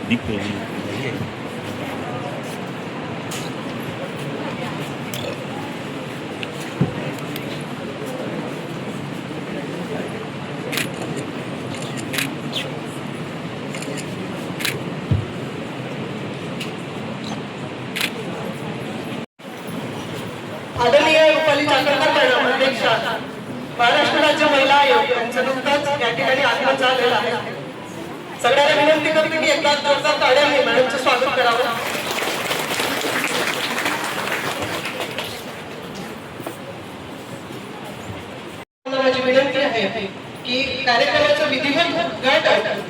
आदरणीय रुपाली चाकणकर मॅडम अध्यक्षा महाराष्ट्र राज्य महिला आयोग यांचं नुकताच या ठिकाणी आगमन झालेलं आहे। सगळ्यांना विनंती करते की एकदा जोरदार ताळ्याने मॅडमचं स्वागत करावं। माझी विनंती आहे की कार्यक्रमाचं विधिवत उद्घाटन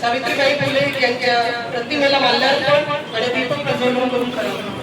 सावित्रीबाई फुले यांच्या प्रतिमेला माल्यार्पण आणि दीपक प्रज्वलन करून करावं।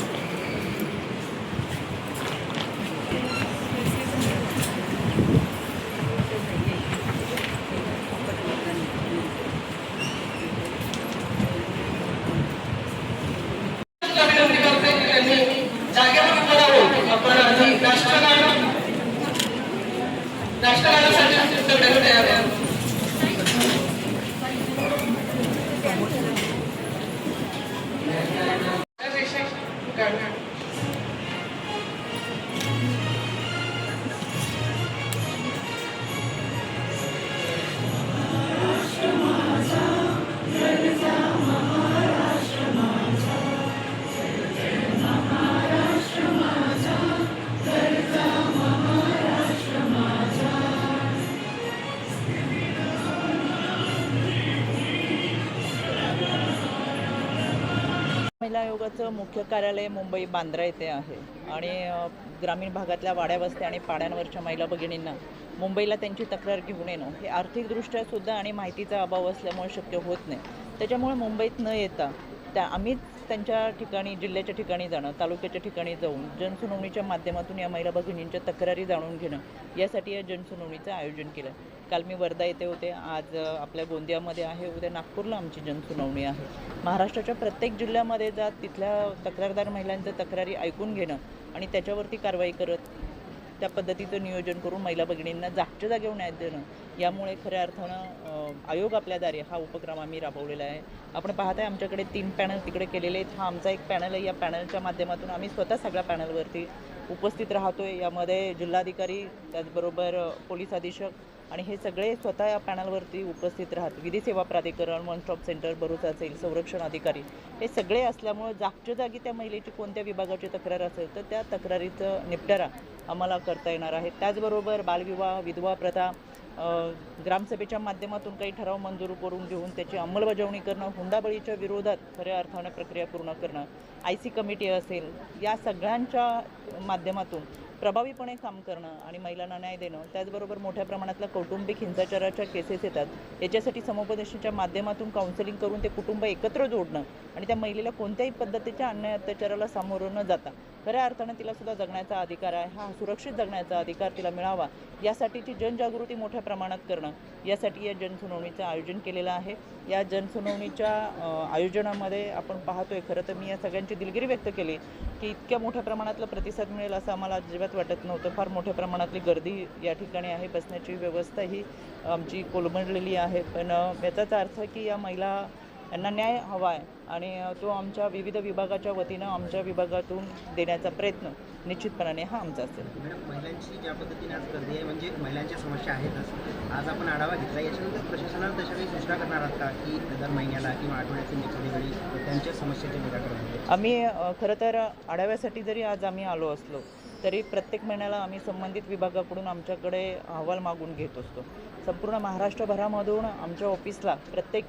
महिला आयोगाचं मुख्य कार्यालय मुंबई बांद्रा येथे आहे आणि ग्रामीण भागातल्या वाड्या वस्त्या आणि पाड्यांवरच्या महिला भगिनींना मुंबईला त्यांची तक्रार घेऊन येणं हे आर्थिकदृष्ट्या सुद्धा आणि माहितीचा अभाव असल्यामुळे शक्य होत नाही। त्याच्यामुळे मुंबईत न येता आम्हीच त्यांच्या ठिकाणी जिल्ह्याच्या ठिकाणी जाणं, तालुक्याच्या ठिकाणी जाऊन जनसुनावणीच्या माध्यमातून या महिला भगिनींच्या तक्रारी जाणून घेणं यासाठी या जनसुनावणीचं आयोजन केलं। काल मी वर्धा येथे होते, आज आपल्या गोंदियामध्ये आहे, उद्या नागपूरला आमची जनसुनावणी आहे। महाराष्ट्राच्या प्रत्येक जिल्ह्यामध्ये जात तिथल्या तक्रारदार महिलांच्या तक्रारी ऐकून घेणं आणि त्याच्यावरती कारवाई करत त्या पद्धतीचं नियोजन करून महिला भगिनींना जागच्या जागेवर न्याय देणं, यामुळे खऱ्या अर्थानं आयोग आपल्याद्वारे हा उपक्रम आम्ही राबवलेला आहे। आपण पाहताय आमच्याकडे 3 पॅनल तिकडे केलेले आहेत, हा आमचा एक पॅनल आहे। या पॅनलच्या माध्यमातून आम्ही स्वतः सगळ्या पॅनलवरती उपस्थित राहतोय। यामध्ये जिल्हाधिकारी, त्याचबरोबर पोलीस अधीक्षक आणि हे सगळे स्वतः या पॅनलवरती उपस्थित राहतात। विधी सेवा प्राधिकरण, वन स्टॉप सेंटर भरूच असेल, संरक्षण अधिकारी, हे सगळे असल्यामुळे जागच्या जागी त्या महिलेची कोणत्या विभागाची तक्रार असेल तर त्या तक्रारीचं निपटारा आम्हाला करता येणार आहे। त्याचबरोबर बालविवाह, विधवा प्रथा, ग्रामसभेच्या माध्यमातून काही ठराव मंजूर करून घेऊन त्याची अंमलबजावणी करणं, हुंडाबळीच्या विरोधात खऱ्या अर्थानं प्रक्रिया पूर्ण करणं, IC कमिटी असेल, या सगळ्यांच्या माध्यमातून प्रभावीपणे काम करणं आणि महिलांना न्याय देणं। त्याचबरोबर मोठ्या प्रमाणातल्या कौटुंबिक हिंसाचाराच्या केसेस येतात, याच्यासाठी समुपदेशनाच्या माध्यमातून काउन्सिलिंग करून ते कुटुंब एकत्र जोडणं आणि त्या महिलेला कोणत्याही पद्धतीच्या अन्याय अत्याचाराला सामोरं न जाता खऱ्या अर्थानं तिला सुद्धा जगण्याचा अधिकार आहे, हा सुरक्षित जगण्याचा अधिकार तिला मिळावा, यासाठीची जनजागृती मोठ्या प्रमाणात करणं, यासाठी या जनसुनावणीचं आयोजन केलेलं आहे। या जनसुनावणीच्या आयोजनामध्ये आपण पाहतोय, खरं तर मी या सगळ्यांची दिलगिरी व्यक्त केली की इतक्या मोठ्या प्रमाणातला प्रतिसाद मिळेल असं आम्हाला अजिबात वाटत नव्हतं। फार मोठ्या प्रमाणातली गर्दी या ठिकाणी आहे, बसण्याची व्यवस्था ही आमची कोलमडलेली आहे, पण याचाच अर्थ की या महिला यांना न्याय हवा आहे आणि तो आमच्या विविध विभागाच्या वतीनं आमच्या विभागातून देण्याचा प्रयत्न निश्चितपणाने हा आमचा असेल। महिलांची ज्या पद्धतीने आज गर्दी आहे, म्हणजे महिलांच्या समस्या आहेतच, आज आपण आढावा घेतला, याच्यानंतर प्रशासनाला तशा काही सूचना करणार आहात का की दर महिन्याला किंवा आठवड्यातून एखादी वेळी त्यांच्या समस्येचे निराकरण? आम्ही खरं तर आढाव्यासाठी जरी आज आम्ही आलो असलो तरी प्रत्येक महिन्याला आम्ही संबंधित विभागाकडून आमच्याकडे अहवाल मागून घेत असतो। संपूर्ण महाराष्ट्रभरामधून आमच्या ऑफिसला प्रत्येक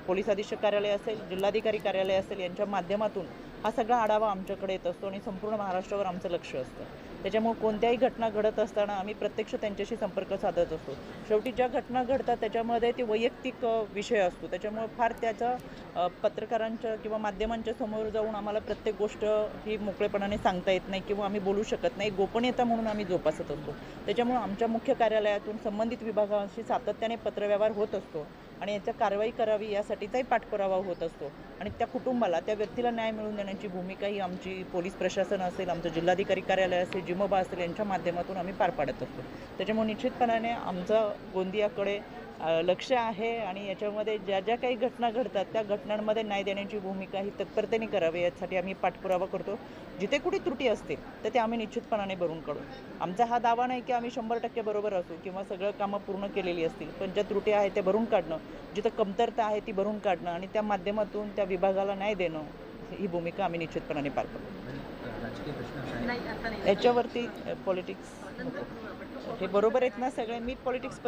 पोलीस अधीक्षक कार्यालय असेल, जिल्हाधिकारी कार्यालय असेल, यांच्या माध्यमातून हा सगळा आढावा आमच्याकडे येत असतो आणि संपूर्ण महाराष्ट्रावर आमचं लक्ष असतं। त्याच्यामुळे कोणत्याही घटना घडत असताना आम्ही प्रत्यक्ष त्यांच्याशी संपर्क साधत असतो। शेवटी ज्या घटना घडतात त्याच्यामध्ये ते वैयक्तिक विषय असतो, त्याच्यामुळे फार त्याचा पत्रकारांच्या किंवा माध्यमांच्या समोर जाऊन आम्हाला प्रत्येक गोष्ट ही मोकळेपणाने सांगता येत नाही किंवा आम्ही बोलू शकत नाही, गोपनीयता म्हणून आम्ही जोपासत असतो। त्याच्यामुळे आमच्या मुख्य कार्यालयातून संबंधित विभागाशी सातत्याने पत्रव्यवहार होत असतो आणि याच्या कारवाई करावी यासाठीचाही पाठपुरावा होत असतो आणि त्या कुटुंबाला, त्या व्यक्तीला न्याय मिळवून देण्याची भूमिका ही आमची पोलीस प्रशासन असेल, आमचं जिल्हाधिकारी कार्यालय असेल, जिमोबा असतील यांच्या माध्यमातून आम्ही पार पाडत असतो. त्याच्यामुळे निश्चितपणाने आमचं गोंदियाकडे लक्ष आहे आणि याच्यामध्ये ज्या ज्या काही घटना घडतात त्या घटनांमध्ये न्याय देण्याची भूमिका ही तत्परतेने करावी यासाठी आम्ही पाठपुरावा करतो. जिथे कुठे त्रुटी असतील तर ते आम्ही निश्चितपणाने भरून काढू. आमचा हा दावा नाही की आम्ही 100% बरोबर असू किंवा सगळं कामं पूर्ण केलेली असतील, पण ज्या त्रुटी आहेत त्या भरून काढणं, जिथं कमतरता आहे ती भरून काढणं आणि त्या माध्यमातून त्या विभागाला न्याय देणं ही भूमिका आम्ही निश्चितपणाने पार पडतो. राजकीय प्रश्न असा आहे याच्यावरती पॉलिटिक्स हे बरोबर आहेत ना सगळे. मी पॉलिटिक्स